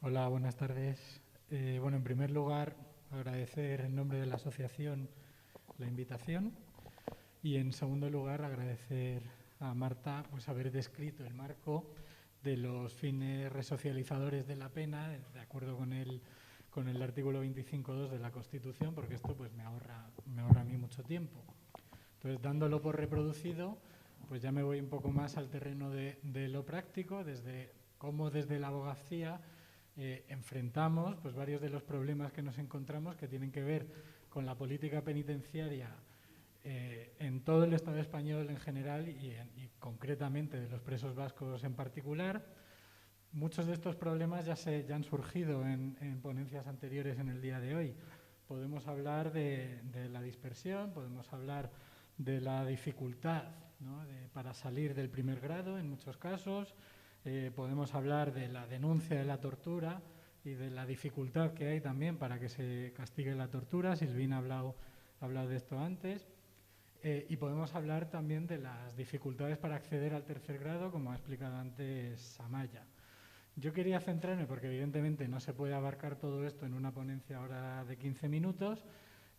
Hola, buenas tardes. Bueno, en primer lugar, agradecer en nombre de la asociación la invitación y en segundo lugar, agradecer a Marta pues haber descrito el marco de los fines resocializadores de la pena de acuerdo con el artículo 25.2 de la Constitución, porque esto pues me ahorra a mí mucho tiempo. Entonces, dándolo por reproducido, pues ya me voy un poco más al terreno de lo práctico, desde cómo desde la abogacía enfrentamos pues varios de los problemas que nos encontramos que tienen que ver con la política penitenciaria en todo el Estado español en general y concretamente de los presos vascos en particular. Muchos de estos problemas ya han surgido en ponencias anteriores en el día de hoy. Podemos hablar de la dispersión, podemos hablar de la dificultad, ¿no?, para salir del primer grado en muchos casos. Podemos hablar de la denuncia de la tortura y de la dificultad que hay también para que se castigue la tortura. Silvina ha hablado de esto antes. Y podemos hablar también de las dificultades para acceder al tercer grado, como ha explicado antes Amaya. Yo quería centrarme, porque evidentemente no se puede abarcar todo esto en una ponencia ahora de 15 minutos,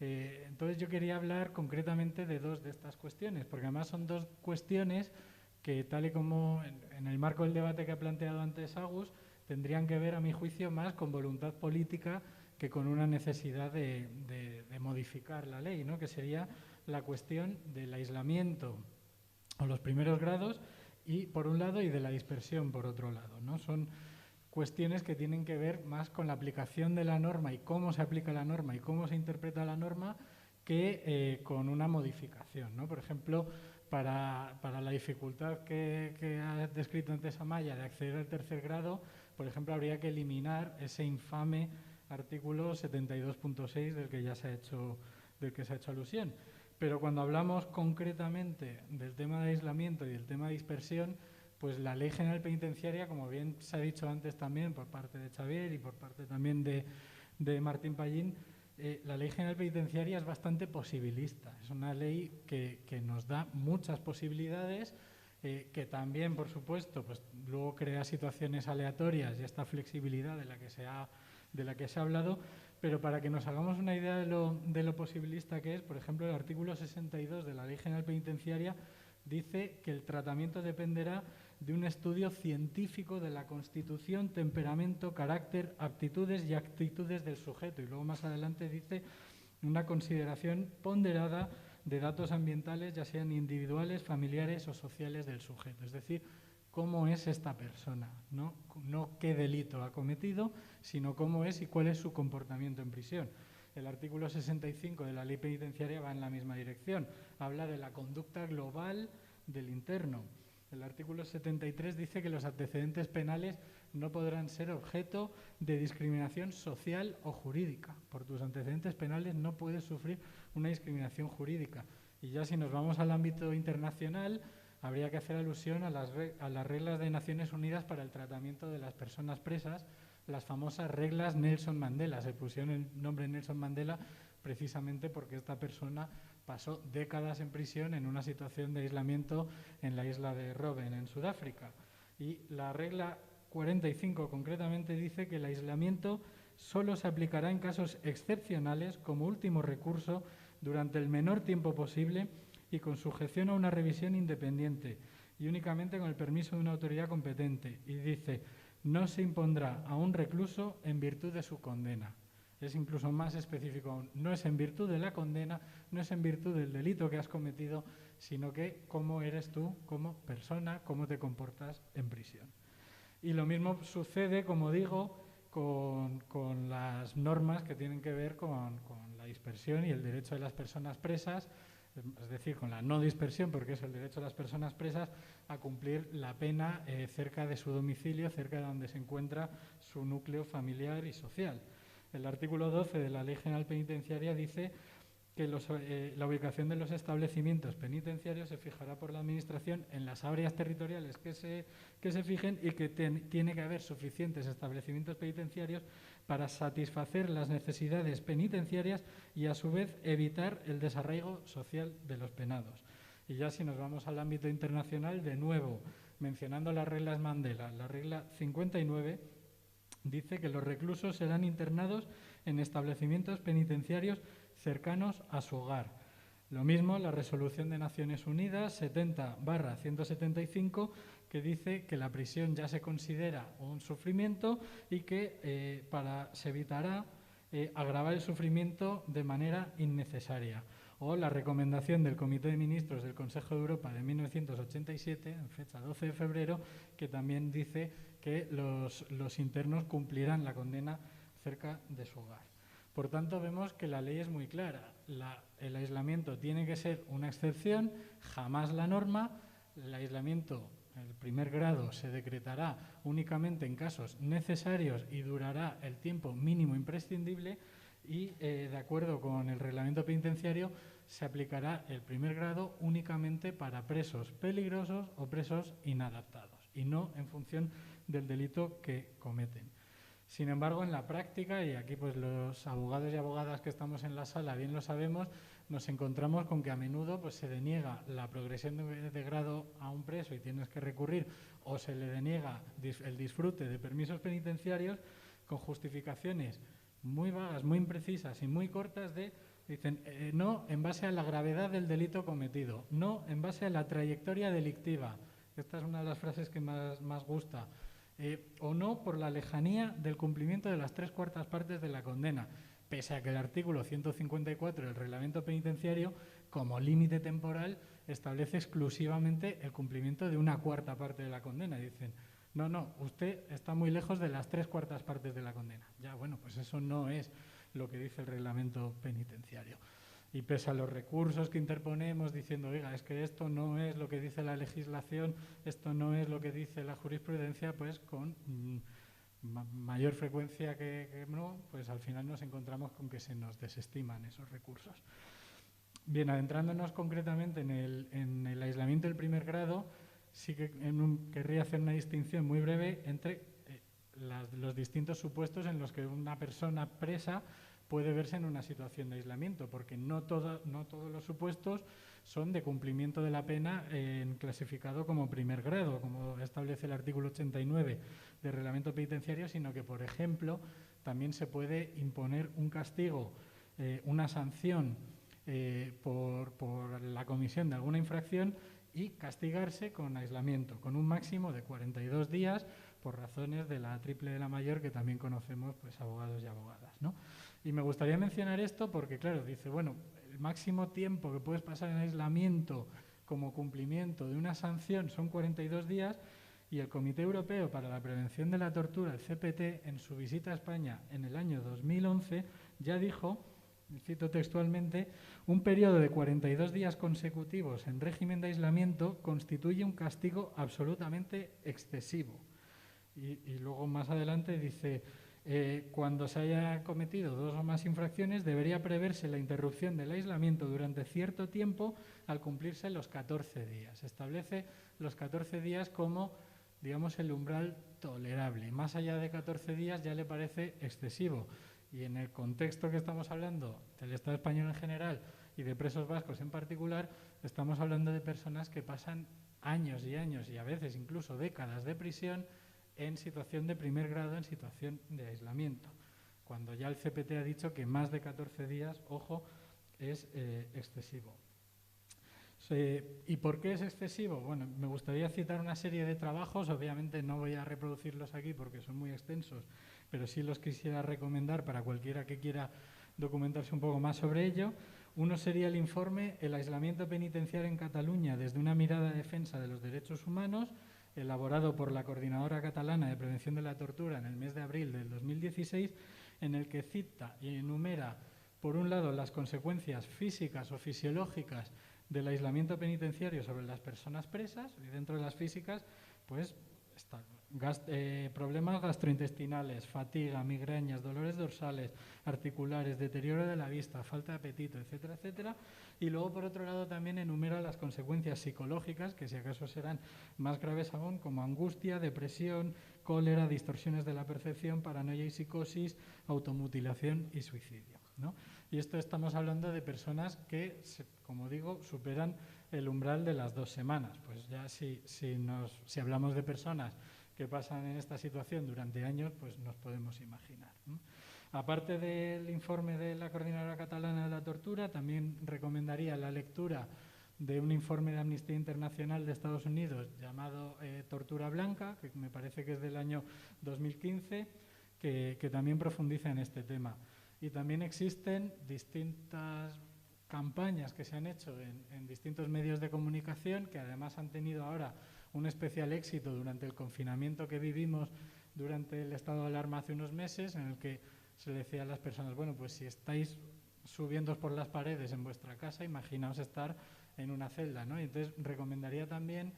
entonces yo quería hablar concretamente de dos de estas cuestiones, porque además son dos cuestiones que, tal y como en el marco del debate que ha planteado antes Agus, tendrían que ver, a mi juicio, más con voluntad política que con una necesidad de modificar la ley, ¿no?, que sería la cuestión del aislamiento o los primeros grados, y por un lado, y de la dispersión por otro lado, ¿no? Son cuestiones que tienen que ver más con la aplicación de la norma y cómo se aplica la norma y cómo se interpreta la norma que con una modificación, ¿no? Por ejemplo, para la dificultad que ha descrito antes Amaya de acceder al tercer grado, por ejemplo, habría que eliminar ese infame artículo 72.6 del que se ha hecho alusión. Pero cuando hablamos concretamente del tema de aislamiento y del tema de dispersión, pues la Ley General Penitenciaria, como bien se ha dicho antes también por parte de Xavier y por parte también de Martín Pallín, la Ley General Penitenciaria es bastante posibilista. Es una ley que nos da muchas posibilidades, que también, por supuesto, pues luego crea situaciones aleatorias y esta flexibilidad de la que se ha hablado. Pero para que nos hagamos una idea de lo posibilista que es, por ejemplo, el artículo 62 de la Ley General Penitenciaria dice que el tratamiento dependerá de un estudio científico de la constitución, temperamento, carácter, aptitudes y actitudes del sujeto. Y luego más adelante dice una consideración ponderada de datos ambientales, ya sean individuales, familiares o sociales del sujeto. Es decir, cómo es esta persona, no qué delito ha cometido, sino cómo es y cuál es su comportamiento en prisión. El artículo 65 de la Ley Penitenciaria va en la misma dirección. Habla de la conducta global del interno. El artículo 73 dice que los antecedentes penales no podrán ser objeto de discriminación social o jurídica. Por tus antecedentes penales no puedes sufrir una discriminación jurídica. Y ya si nos vamos al ámbito internacional, habría que hacer alusión a las reglas de Naciones Unidas para el tratamiento de las personas presas, las famosas reglas Nelson Mandela. Se pusieron el nombre Nelson Mandela precisamente porque esta persona pasó décadas en prisión en una situación de aislamiento en la isla de Robben, en Sudáfrica. Y la regla 45 concretamente dice que el aislamiento solo se aplicará en casos excepcionales como último recurso durante el menor tiempo posible y con sujeción a una revisión independiente y únicamente con el permiso de una autoridad competente. Y dice, no se impondrá a un recluso en virtud de su condena. Es incluso más específico aún. No es en virtud de la condena, no es en virtud del delito que has cometido, sino que cómo eres tú como persona, cómo te comportas en prisión. Y lo mismo sucede, como digo, con las normas que tienen que ver con la dispersión y el derecho de las personas presas, es decir, con la no dispersión, porque es el derecho de las personas presas a cumplir la pena cerca de su domicilio, cerca de donde se encuentra su núcleo familiar y social. El artículo 12 de la Ley General Penitenciaria dice que la ubicación de los establecimientos penitenciarios se fijará por la Administración en las áreas territoriales que se fijen y que tiene que haber suficientes establecimientos penitenciarios para satisfacer las necesidades penitenciarias y, a su vez, evitar el desarraigo social de los penados. Y ya si nos vamos al ámbito internacional, de nuevo, mencionando las reglas Mandela, la regla 59 dice que los reclusos serán internados en establecimientos penitenciarios cercanos a su hogar. Lo mismo la Resolución de Naciones Unidas 70/175, que dice que la prisión ya se considera un sufrimiento y que se evitará agravar el sufrimiento de manera innecesaria. O la recomendación del Comité de Ministros del Consejo de Europa de 1987, en fecha 12 de febrero, que también dice que los internos cumplirán la condena cerca de su hogar. Por tanto, vemos que la ley es muy clara. El aislamiento tiene que ser una excepción, jamás la norma. El aislamiento, el primer grado, se decretará únicamente en casos necesarios y durará el tiempo mínimo imprescindible y, de acuerdo con el reglamento penitenciario, se aplicará el primer grado únicamente para presos peligrosos o presos inadaptados y no en función del delito que cometen. Sin embargo, en la práctica, y aquí pues los abogados y abogadas que estamos en la sala bien lo sabemos, nos encontramos con que a menudo pues, se deniega la progresión de grado a un preso y tienes que recurrir, o se le deniega el disfrute de permisos penitenciarios con justificaciones muy vagas, muy imprecisas y muy cortas dicen, no en base a la gravedad del delito cometido, no en base a la trayectoria delictiva. Esta es una de las frases que más gusta. O no por la lejanía del cumplimiento de las 3/4 partes de la condena, pese a que el artículo 154 del reglamento penitenciario, como límite temporal, establece exclusivamente el cumplimiento de 1/4 parte de la condena. Dicen, no, usted está muy lejos de las 3/4 partes de la condena. Ya, bueno, pues eso no es lo que dice el reglamento penitenciario. Y pese a los recursos que interponemos diciendo, oiga, es que esto no es lo que dice la legislación, esto no es lo que dice la jurisprudencia, pues con mayor frecuencia que no, pues al final nos encontramos con que se nos desestiman esos recursos. Bien, adentrándonos concretamente en el aislamiento del primer grado, sí que querría hacer una distinción muy breve entre los distintos supuestos en los que una persona presa puede verse en una situación de aislamiento, porque no todos los supuestos son de cumplimiento de la pena clasificado como primer grado, como establece el artículo 89 del reglamento penitenciario, sino que, por ejemplo, también se puede imponer un castigo, una sanción por la comisión de alguna infracción y castigarse con aislamiento, con un máximo de 42 días por razones de la triple de la mayor que también conocemos pues abogados y abogadas, ¿no? Y me gustaría mencionar esto porque, claro, dice, bueno, el máximo tiempo que puedes pasar en aislamiento como cumplimiento de una sanción son 42 días y el Comité Europeo para la Prevención de la Tortura, el CPT, en su visita a España en el año 2011 ya dijo, cito textualmente, un periodo de 42 días consecutivos en régimen de aislamiento constituye un castigo absolutamente excesivo. Y luego más adelante dice, cuando se haya cometido 2 o más infracciones debería preverse la interrupción del aislamiento durante cierto tiempo al cumplirse los 14 días. Establece los 14 días como, digamos, el umbral tolerable. Más allá de 14 días ya le parece excesivo. Y en el contexto que estamos hablando del Estado español en general y de presos vascos en particular, estamos hablando de personas que pasan años y años y a veces incluso décadas de prisión en situación de primer grado, en situación de aislamiento. Cuando ya el CPT ha dicho que más de 14 días, ojo, es excesivo. ¿Y por qué es excesivo? Bueno, me gustaría citar una serie de trabajos, obviamente no voy a reproducirlos aquí porque son muy extensos, pero sí los quisiera recomendar para cualquiera que quiera documentarse un poco más sobre ello. Uno sería el informe El aislamiento penitenciario en Cataluña desde una mirada de defensa de los derechos humanos, elaborado por la Coordinadora Catalana de Prevención de la Tortura en el mes de abril del 2016, en el que cita y enumera, por un lado, las consecuencias físicas o fisiológicas del aislamiento penitenciario sobre las personas presas, y dentro de las físicas, pues problemas gastrointestinales, fatiga, migrañas, dolores dorsales, articulares, deterioro de la vista, falta de apetito, etcétera, etcétera. Y luego, por otro lado, también enumera las consecuencias psicológicas, que si acaso serán más graves aún, como angustia, depresión, cólera, distorsiones de la percepción, paranoia y psicosis, automutilación y suicidio, ¿no? Y esto estamos hablando de personas que, como digo, superan el umbral de las 2 semanas. Pues ya si hablamos de personas que pasan en esta situación durante años, pues nos podemos imaginar, ¿no? Aparte del informe de la Coordinadora Catalana de la Tortura, también recomendaría la lectura de un informe de Amnistía Internacional de Estados Unidos llamado Tortura Blanca, que me parece que es del año 2015, que también profundiza en este tema. Y también existen distintas campañas que se han hecho en distintos medios de comunicación, que además han tenido ahora un especial éxito durante el confinamiento que vivimos durante el estado de alarma hace unos meses, en el que se le decía a las personas, bueno, pues si estáis subiendo por las paredes en vuestra casa, imaginaos estar en una celda, ¿no? Y entonces recomendaría también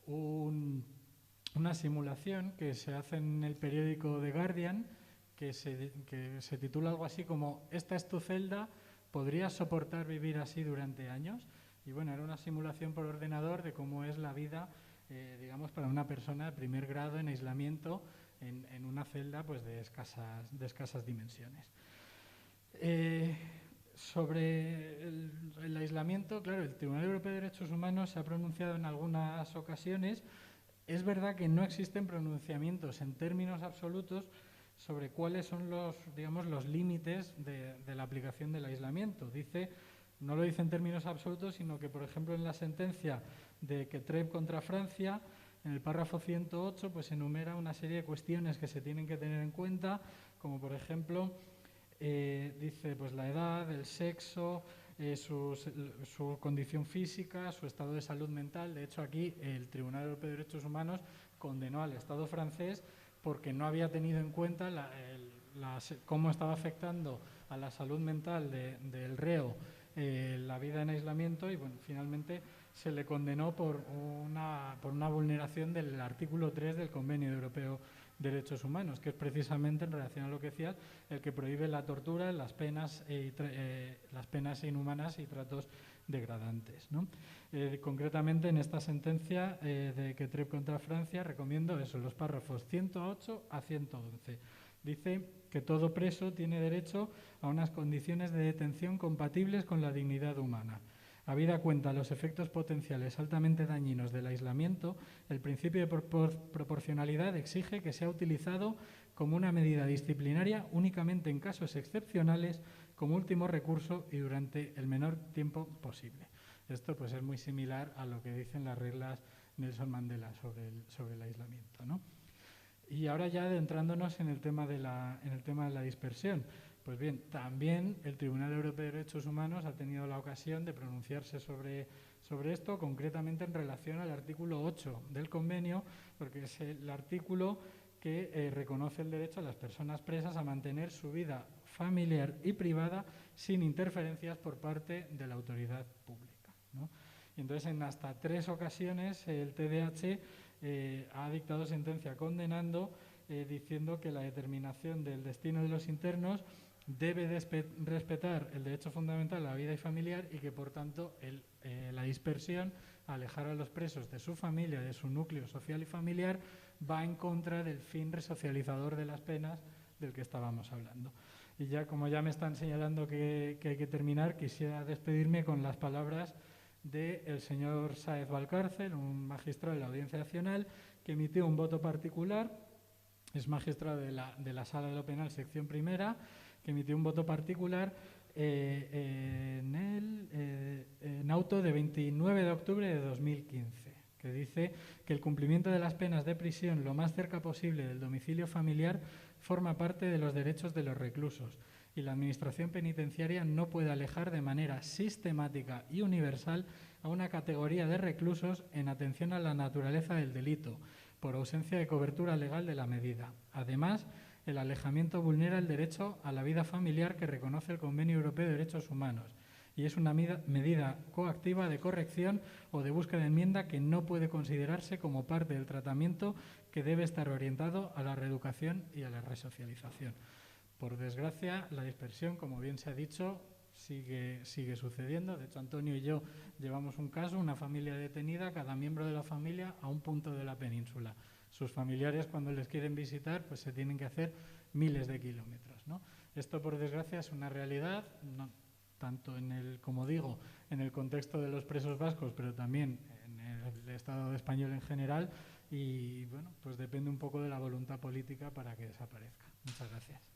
una simulación que se hace en el periódico The Guardian, que se titula algo así como «Esta es tu celda, ¿podrías soportar vivir así durante años?». Y bueno, era una simulación por ordenador de cómo es la vida, digamos, para una persona de primer grado en aislamiento en una celda pues de escasas dimensiones. Sobre el aislamiento, claro, el Tribunal Europeo de Derechos Humanos se ha pronunciado en algunas ocasiones. Es verdad que no existen pronunciamientos en términos absolutos sobre cuáles son los límites de la aplicación del aislamiento. No lo dice en términos absolutos, sino que, por ejemplo, en la sentencia de Ketrev contra Francia, en el párrafo 108, pues enumera una serie de cuestiones que se tienen que tener en cuenta, como por ejemplo, dice pues la edad, el sexo, su condición física, su estado de salud mental. De hecho, aquí el Tribunal Europeo de Derechos Humanos condenó al Estado francés porque no había tenido en cuenta cómo estaba afectando a la salud mental del reo la vida en aislamiento, y bueno, finalmente se le condenó por una vulneración del artículo 3 del Convenio Europeo de Derechos Humanos, que es precisamente, en relación a lo que decías, el que prohíbe la tortura, las penas inhumanas y tratos degradantes, ¿no? Concretamente, en esta sentencia de Ketrev contra Francia, recomiendo eso, los párrafos 108 a 111. Dice que todo preso tiene derecho a unas condiciones de detención compatibles con la dignidad humana. Habida cuenta los efectos potenciales altamente dañinos del aislamiento, el principio de proporcionalidad exige que sea utilizado como una medida disciplinaria únicamente en casos excepcionales, como último recurso y durante el menor tiempo posible. Esto pues es muy similar a lo que dicen las reglas Nelson Mandela sobre el aislamiento, ¿no? Y ahora ya adentrándonos en el tema de la dispersión. Pues bien, también el Tribunal Europeo de Derechos Humanos ha tenido la ocasión de pronunciarse sobre esto, concretamente en relación al artículo 8 del convenio, porque es el artículo que reconoce el derecho a las personas presas a mantener su vida familiar y privada sin interferencias por parte de la autoridad pública, ¿no? Y entonces, en hasta 3 ocasiones, el TDH ha dictado sentencia condenando, diciendo que la determinación del destino de los internos debe respetar el derecho fundamental a la vida y familiar, y que, por tanto, la dispersión, alejar a los presos de su familia, de su núcleo social y familiar, va en contra del fin resocializador de las penas del que estábamos hablando. Y ya, como ya me están señalando que hay que terminar, quisiera despedirme con las palabras del señor Sáez Valcárcel, un magistrado de la Audiencia Nacional, que emitió un voto particular. Es magistrado de la Sala de lo Penal, sección primera, que emitió un voto particular en auto de 29 de octubre de 2015, que dice que el cumplimiento de las penas de prisión lo más cerca posible del domicilio familiar forma parte de los derechos de los reclusos, y la Administración penitenciaria no puede alejar de manera sistemática y universal a una categoría de reclusos en atención a la naturaleza del delito, por ausencia de cobertura legal de la medida. Además, el alejamiento vulnera el derecho a la vida familiar que reconoce el Convenio Europeo de Derechos Humanos, y es una medida coactiva de corrección o de búsqueda de enmienda que no puede considerarse como parte del tratamiento, que debe estar orientado a la reeducación y a la resocialización. Por desgracia, la dispersión, como bien se ha dicho, sigue sucediendo. De hecho, Antonio y yo llevamos un caso, una familia detenida, cada miembro de la familia a un punto de la península. Sus familiares, cuando les quieren visitar, pues se tienen que hacer miles de kilómetros, ¿no? Esto, por desgracia, es una realidad, no tanto en el contexto de los presos vascos, pero también en el Estado español en general, y bueno, pues depende un poco de la voluntad política para que desaparezca. Muchas gracias.